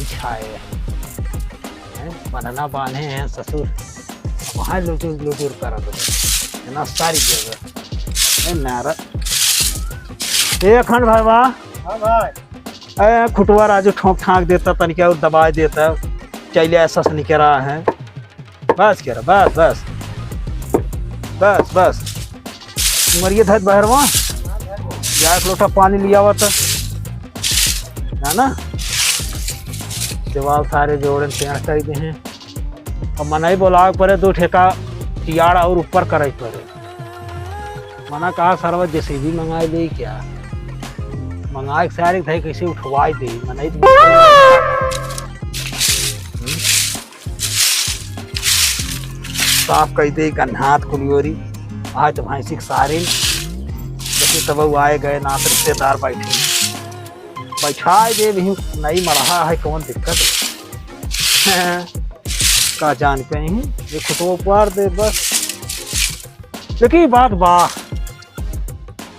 बिछाए हैं, बनना बांधे हैं ससुर, वहाँ लुटुर लुटुर कर दो ना सारी जगह नारा। खंड भाई वाह। हाँ भाई। खुटवा राजू ठोंक ठाक देता तनिका और दबा देता, चले ऐसा से निकल रहा है। बस कह रहा बस बस बस बस मरिए था बहरवा जा एक लोटा पानी लिया हुआ था ना, जवाब सारे जोड़े तैयार कर दे हैं। अब मना ही बोला पड़े 2 ठेका टियाड़ और ऊपर करे पड़े। मना कहा सरवा जैसे भी मंगाई दे क्या मंगाए सारे थे कैसे उठवाई दे मना ही साफ कही दे हाथ कुलियोरी आज तो भैंसी सारे जैसे तब वो आए गए ना रिश्तेदार बैठे बैठा दे भी नहीं मरहा है कौन दिक्कत का जान पे नहीं ये खुटो पार दे बस। लेकिन बात वाह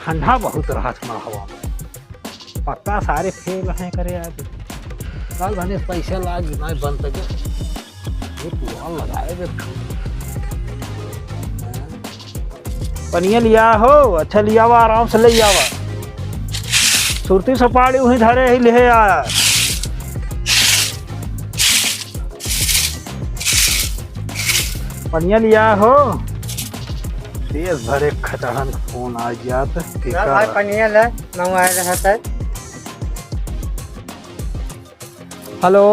ठंडा बहुत रहा था हवा में पक्का सारे फेल हैं करे आज कल भने पैसा लाग ना बन सके ये पूरा लगाए दे पनिया लिया हो अच्छा लिया हुआ आराम से ले आवा सुरती सपाड़ी वहीं धरे ही ले आया। पनिया लिया हो तेज भरे खटहन फोन आ जात भाई पनिया ले मंगवाए रहता है। हेलो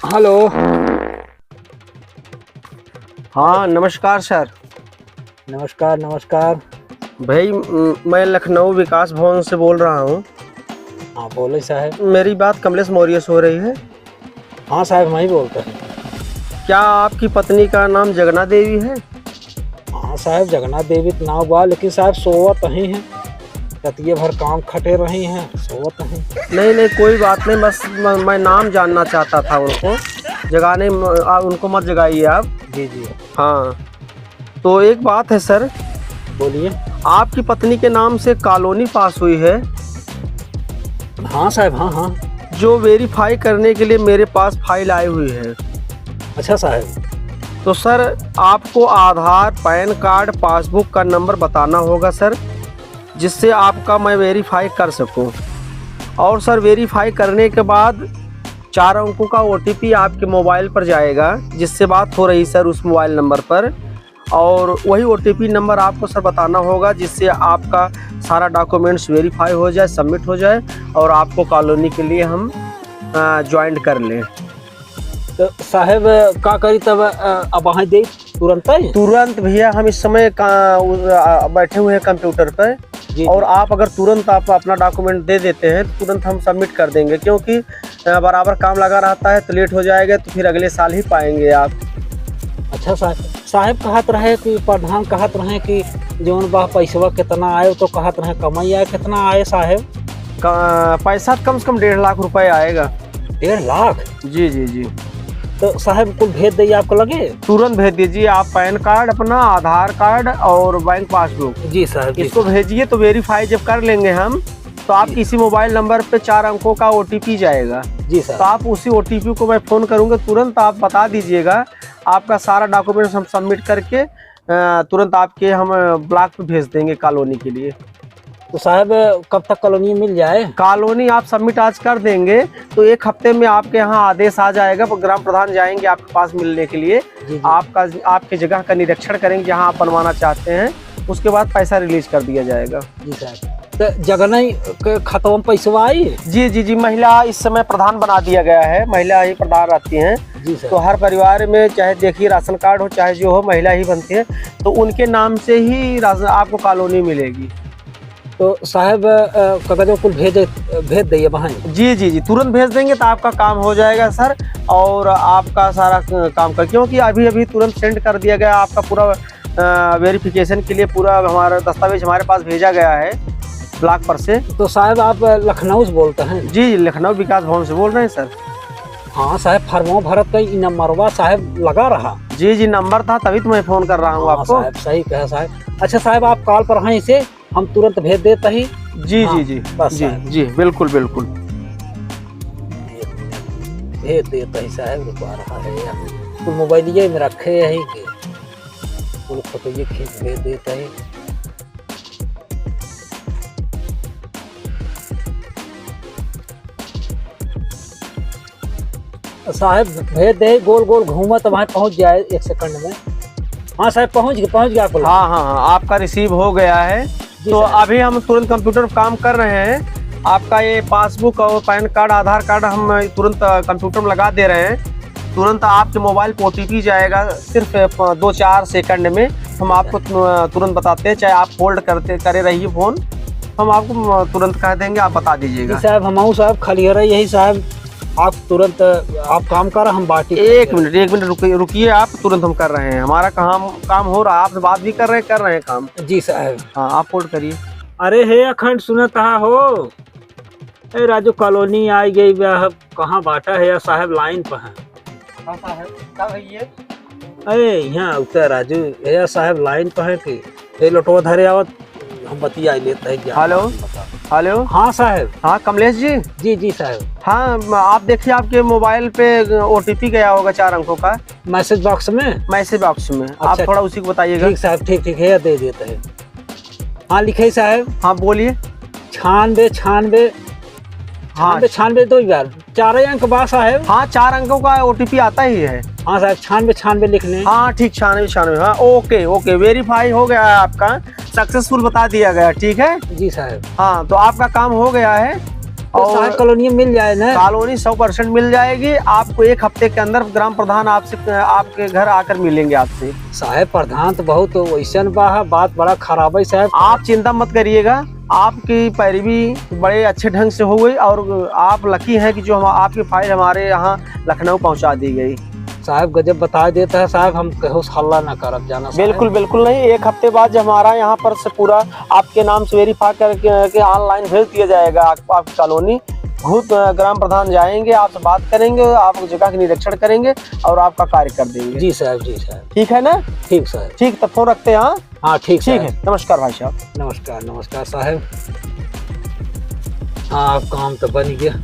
हेलो हाँ नमस्कार सर। नमस्कार नमस्कार भाई मैं लखनऊ विकास भवन से बोल रहा हूँ। हाँ बोले साहब। मेरी बात कमलेश मौर्य से हो रही है? हाँ साहब मैं ही बोलता हूँ। क्या आपकी पत्नी का नाम जगना देवी है? हाँ साहब जगन्नाथ देवी तो नाम बा लेकिन साहब सोवत नहीं है रतिये भर काम खटे रही हैं सोवत नहीं। नहीं नहीं कोई बात नहीं बस मैं नाम जानना चाहता था उनको जगाने उनको मत जगाइए आप। जी जी हाँ तो एक बात है सर। बोलिए। आपकी पत्नी के नाम से कॉलोनी पास हुई है? हाँ साहब हाँ हाँ। जो वेरीफाई करने के लिए मेरे पास फाइल आई हुई है। अच्छा साहब। तो सर आपको आधार पैन कार्ड पासबुक का नंबर बताना होगा सर जिससे आपका मैं वेरीफाई कर सकूं। और सर वेरीफाई करने के बाद 4 अंकों का OTP आपके मोबाइल पर जाएगा जिससे बात हो रही सर उस मोबाइल नंबर पर। और वही OTP नंबर आपको सर बताना होगा जिससे आपका सारा डॉक्यूमेंट्स वेरीफाई हो जाए सबमिट हो जाए और आपको कॉलोनी के लिए हम ज्वाइन कर लें। तो साहब का करी तब अब वहाँ दे तुरंत भैया हम इस समय बैठे हुए हैं कंप्यूटर पर और आप अगर तुरंत आप अपना डॉक्यूमेंट दे देते हैं तो तुरंत हम सबमिट कर देंगे क्योंकि बराबर काम लगा रहता है तो लेट हो जाएगा तो फिर अगले साल ही पाएंगे आप। अच्छा साहब कहत रहे कि प्रधान कहत रहे कि जौन बा पैसा कितना आए तो कहत रहे कमाई आए कितना आए साहब? पैसा कम से कम 1.5 लाख रुपए आएगा। 1.5 लाख? जी जी जी। तो साहब कुल भेज दिए आपको लगे? तुरंत भेज दीजिए आप पैन कार्ड अपना आधार कार्ड और बैंक पासबुक। जी साहब इसको भेजिए तो वेरीफाई जब कर लेंगे हम तो आप किसी मोबाइल नंबर पे 4 अंकों का OTP जाएगा। जी सर। तो आप उसी OTP को मैं फ़ोन करूँगा तुरंत आप बता दीजिएगा आपका सारा डॉक्यूमेंट्स हम सबमिट करके तुरंत आपके हम ब्लॉक पे भेज देंगे कॉलोनी के लिए। तो साहब कब तक कॉलोनी मिल जाए? कॉलोनी आप सबमिट आज कर देंगे तो 1 हफ्ते में आपके यहाँ आदेश आ जाएगा। ग्राम प्रधान जाएंगे आपके पास मिलने के लिए। जी। आपके जगह का निरीक्षण करेंगे जहाँ आप बनवाना चाहते हैं उसके बाद पैसा रिलीज कर दिया जाएगा। जी साहब। तो जगह के खातों में पैसा आई? जी जी जी महिला इस समय प्रधान बना दिया गया है। महिला ही प्रधान रहती हैं। जी सर। तो हर परिवार में चाहे देखिए राशन कार्ड हो चाहे जो हो महिला ही बनती है तो उनके नाम से ही आपको कॉलोनी मिलेगी। तो साहब कागजों को भेज दिए वहाँ? जी जी जी तुरंत भेज देंगे तो आपका काम हो जाएगा सर और आपका सारा काम कर क्योंकि अभी तुरंत सेंड कर दिया गया आपका पूरा वेरिफिकेशन के लिए पूरा हमारा दस्तावेज हमारे पास भेजा गया है ब्लॉक पर से। तो साहब आप लखनऊ से बोलते हैं? जी लखनऊ विकास भवन से बोल रहे हैं सर। हाँ साहब फॉर्मों भरत का नंबरवा साहब लगा रहा। जी जी नंबर था तभी तो मैं फ़ोन कर रहा हूँ आपको। साहब सही कहा साहब। अच्छा साहब आप कॉल पर हैं इसे हम तुरंत भेज देते ही। जी हाँ, जी जी बस जी जी बिल्कुल बिल्कुल। भेज देता है साहब, रुकवा रहा है यार। तो मोबाइलिए में रखे यहीं के कुल फोटो ये खींच भेज देता है। साहब भेज दे, गोल गोल घूमा तो वहाँ पहुँच जाए 1 सेकंड में। हाँ साहब पहुँच गया आपको। हाँ हाँ हाँ, आपका रिसीव हो गया है। तो अभी हम तुरंत कंप्यूटर पर काम कर रहे हैं। आपका ये पासबुक और पैन कार्ड, आधार कार्ड हम तुरंत कंप्यूटर में लगा दे रहे हैं। तुरंत आपके मोबाइल पर OTP जाएगा, सिर्फ 2-4 सेकंड में हम आपको तुरंत बताते हैं। चाहे आप होल्ड करे रहिए फ़ोन, हम आपको तुरंत कह देंगे, आप बता दीजिएगा। साहब हम साहब खाली यही साहब, आप तुरंत आप काम कर, हम बाटी। एक मिनट रुकिए आप, तुरंत हम कर रहे हैं। हमारा काम हो रहा है, आपसे बात भी कर रहे हैं काम। जी साहब। हाँ आप होल्ड करिए। अरे हे अखंड सुनत हो, ए राजू कॉलोनी आई गई कहाँ बाटा है या साहब लाइन पर है? अरे यहाँ उतर राजू, या साहब लाइन पर है कि ये लोटवा धरे आवत, हम बतिया लेते हैं। हेलो। हाँ साहब। हाँ कमलेश जी। जी साहब। हाँ आप देखिए, आपके मोबाइल पे OTP गया होगा 4 अंकों का, मैसेज बॉक्स में। आप थोड़ा उसी को बताइएगा। ठीक साहब, ठीक है दे देते हैं। हाँ लिखे साहब। हाँ बोलिए। 96 हाँ 96 2 बार 4 अंक बाद साहब। हाँ 4 अंकों का OTP आता ही है। हाँ साहब 96 लिख लें। हाँ ठीक, 96। हाँ ओके, वेरीफाई हो गया है, आपका सक्सेसफुल बता दिया गया। ठीक है जी साहब। हाँ तो आपका काम हो गया है। और साहब कॉलोनी मिल जाए ना? कॉलोनी 100% मिल जाएगी आपको। 1 हफ्ते के अंदर ग्राम प्रधान आपके घर आकर मिलेंगे आपसे। साहब प्रधान तो बहुत वैसन बात बड़ा खराब है साहब। आप चिंता मत करिएगा, आपकी पैरवी बड़े अच्छे ढंग से हो गई, और आप लकी हैं कि जो आपकी फाइल हमारे यहाँ लखनऊ पहुँचा दी गई। साहब गजब बता देता है साहब, हम कहो हल्ला ना करब जाना। बिल्कुल नहीं। 1 हफ्ते बाद जब हमारा यहाँ पर से पूरा आपके नाम से वेरीफाई करके ऑनलाइन भेज दिया जाएगा आपकी कॉलोनी। खुद ग्राम प्रधान जाएंगे, आपसे बात करेंगे, आप जगह का निरीक्षण करेंगे और आपका कार्य कर देंगे। जी साहब। ठीक है ना? ठीक साहब। ठीक, तब फोन रखते हैं। हाँ ठीक है। नमस्कार भाई साहब। नमस्कार साहब। हाँ काम तो बन गया।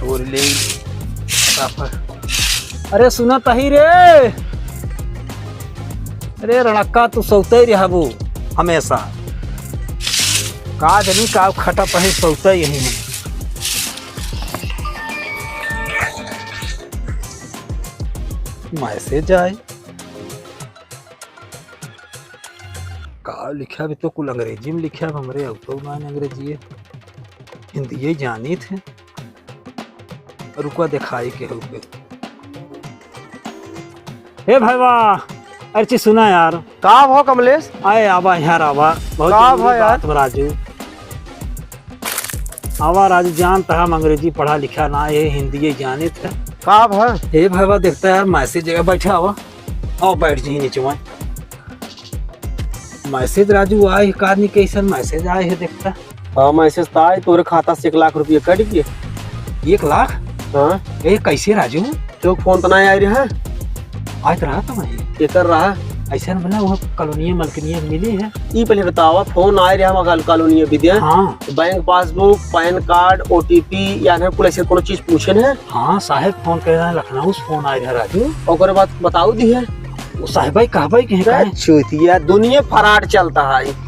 ले अरे सुना तही रे, अरे रणक्का तू सौते ही रहबू हमेशा, का जनी का खटा पही सौते यही है। मैसेज आए का लिखा भी तो कुल अंग्रेजी में लिखा, हमरे अब तो ना अंग्रेजी है, हिंदी जानी थे। रुका दिखाई के हो गए। हे भाई वाह, अरे चीज सुना यार। का हो कमलेश? आए आवा यार, आवा बहुत बात राजू। आवा राजू, जानता हम अंग्रेजी पढ़ा लिखा ना, ये हिंदी जाने थे। का है? हे भाई वाह, देखता यार मैसेज जगह बैठा हुआ, आओ बैठ जी नीचे में। मैसेज राजू आए, कार्य कैसे मैसेज आए है देखता। हाँ मैसेज तो आए, तोरे खाता से 1 लाख रुपये कट गए। 1 लाख? हाँ ये कैसे राजू? क्यों फोन तो नहीं आ रहा है? आज रहा तो मैं ये कर रहा है ऐसा बना, वो कॉलोनी मलकनिया मिली है। ये पहले बताओ, फोन आ रहा है कॉलोनी विद्या? हाँ। Bank passbook, pan card, OTP या कुल ऐसे कोनो चीज पूछे न? हाँ साहब फोन कर रहा है, लखनऊ से फोन आ रहा है राजू। और बात बताऊ दी है वो साहब भाई कहबा कहे दुनिया फराड चलता है।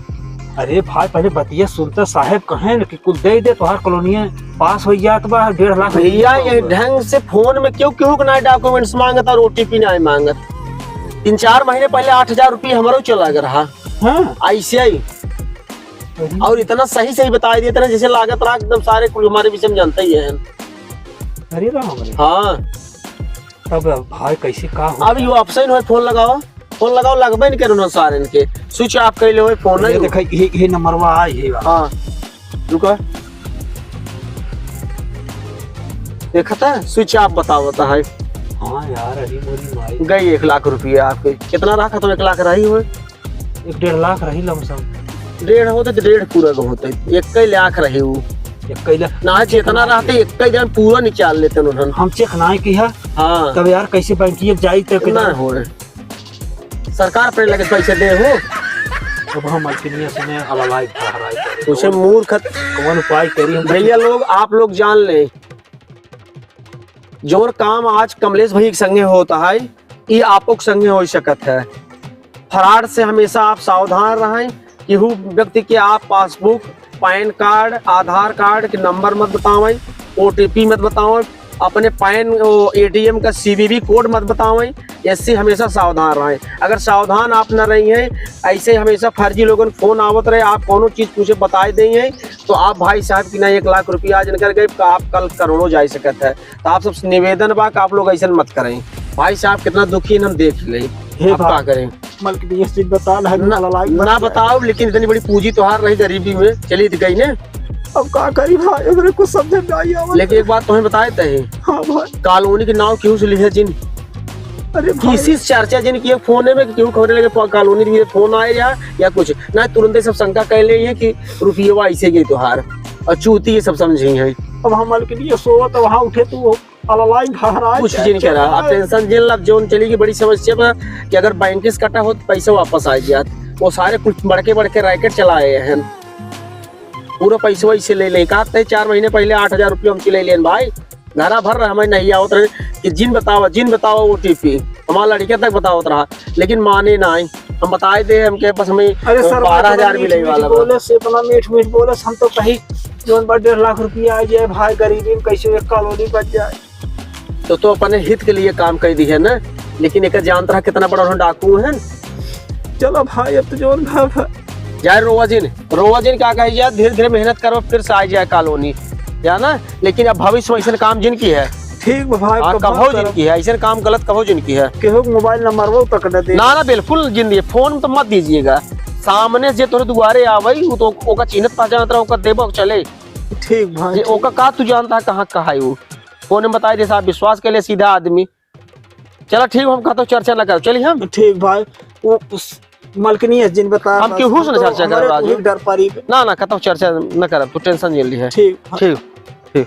अरे भाई पहले बतिया सुनता साहब, कहे कि कुल दे तुहार कॉलोनी पास हो जात बा 1.5 लाख। भैया ये ढंग से फोन में क्यों ना डॉक्यूमेंट्स मांगत और OTP नहीं मांगत। 3-4 महीने पहले 8,000 रुपये हमारा चला रहा। हाँ ऐसे ही, और इतना सही बता देते ना जैसे लागत रहा एकदम सारे कुल हमारे विषय में जानते ही है। अरे हाँ तब भाई कैसे का हो? अब ये ऑप्शन है, फोन लगाओ लगबे नहीं करो सारे इनके स्विच ऑफ कर ले फोन नहीं देखा। ये नंबरवा आ ये। हाँ रुको देखा था, स्विच ऑफ बताता है। हाँ यार अरे मोरी माई गई 1 लाख रुपया आपके। कितना रखा तो 1 लाख रही हो? 1.5 लाख रही लमसम। 1.5 होते तो 1.5 पूरा होते, 1 लाख रहे वो। 1 लाख ना जितना रहते 1 दिन पूरा निकाल लेते उन्होंने। हम चेक ना किया। हाँ तब यार कैसे बैंकिया जाई तक ना हो रहे, सरकार पर लगे पैसे दे हो। अब हम मलकिनिया से ने हलालाई उसे मूर्ख कौन उपाय करी हम? भैया लोग आप लोग जान ले, जोर काम आज कमलेश भाई के संगे होता है ये आपको के संगे हो सकत है। फ्रॉड से हमेशा आप सावधान रहें। केहू व्यक्ति के आप पासबुक, पैन कार्ड, आधार कार्ड के नंबर मत बतावें, OTP मत बतावें, अपने पैन ATM का CVV कोड मत बतावें। ऐसे हमेशा सावधान रहें। अगर सावधान आप न रही हैं, ऐसे हमेशा फर्जी लोगों फोन आवत रहे, आप कोनो चीज़ पूछे बताए देंगे तो आप भाई साहब की ना 1 लाख रुपया आज निकल गए तो आप कल करोड़ों जा सकते है। तो आप सब निवेदन बा कि आप लोग ऐसा मत करें। भाई साहब कितना दुखी हम देख लें, हे अब क्या करें? मलक ये चीज बता ना बताओ, लेकिन इतनी बड़ी पूंजी तो हार रही गरीबी में चली गई ने। अब का करी भाई, मेरे को समझ में आई आवत। लेकिन एक बात तुम्हें बताए थे, हाँ भाई। कॉलोनी के नाव क्यों से लिखे जिन अरे भाई, किसी चर्चा जिन की फोन में क्यों खबर लगे कॉलोनी में फोन आए या कुछ ना, तुरंत ही सब शंका कह ले है कि रुपये ऐसे गई तोहार और चूती ये सब समझी है। अब हम मलक ये सोवत वहां उठे तू अलाइन खहरा कुछ जिन कह रहा आप टेंशन जिन लब जोन चली की बड़ी समस्या में कि अगर बैंक से कटा हो तो पैसा वापस आ जात। वो सारे कुछ बड़के रैकेट चलाए हैं, पूरा पैसा वैसे ले ले। कहते 4 महीने पहले 8,000 रुपये हमसे ले लेन भाई, घरा भर रहा हमें नहीं आवत रहे कि जिन बताओ OTP हमारा लड़के तक बतावत रहा, लेकिन माने ना हम बताए दे हमके बस हमें 12,000 मिले वाला बोले से अपना मीठ बोले हम तो कहीं जोन 1.5 लाख रुपया आ जाए भाई, गरीबी में कैसे एक कॉलोनी बच जाए। तो अपने हित के लिए काम कर दी है ना, लेकिन एक जानता रहा कितना बड़ा डाकू है। चलो भाई अब तो जोन जाए रोवा जिन क्या कही जाए, धीरे धीरे मेहनत करो फिर से आ जाए कॉलोनी जाना। लेकिन अब भविष्य में ऐसा काम जिनकी है ठीक भाई, कहो जिनकी है ऐसा काम गलत कहो जिनकी है, केहू मोबाइल नंबर वो तक दे ना बिल्कुल जिंदगी फोन तो मत दीजिएगा। सामने से तोरे दुआरे आवई वो तो ओका चिन्हत पहचानत रहा, ओका देबो चले ठीक भाई। ओका का तू जानता है कहाँ है वो, फोन में बताई दे साहब, विश्वास के लिए सीधा आदमी। चलो ठीक, हम कहते चर्चा न करो, चलिए हम ठीक भाई। वो मलकनी है जिन बता हम केहू से चर्चा करो, डर पारी ना कहता चर्चा न कर, तू टेंशन ले ली है। ठीक ठीक।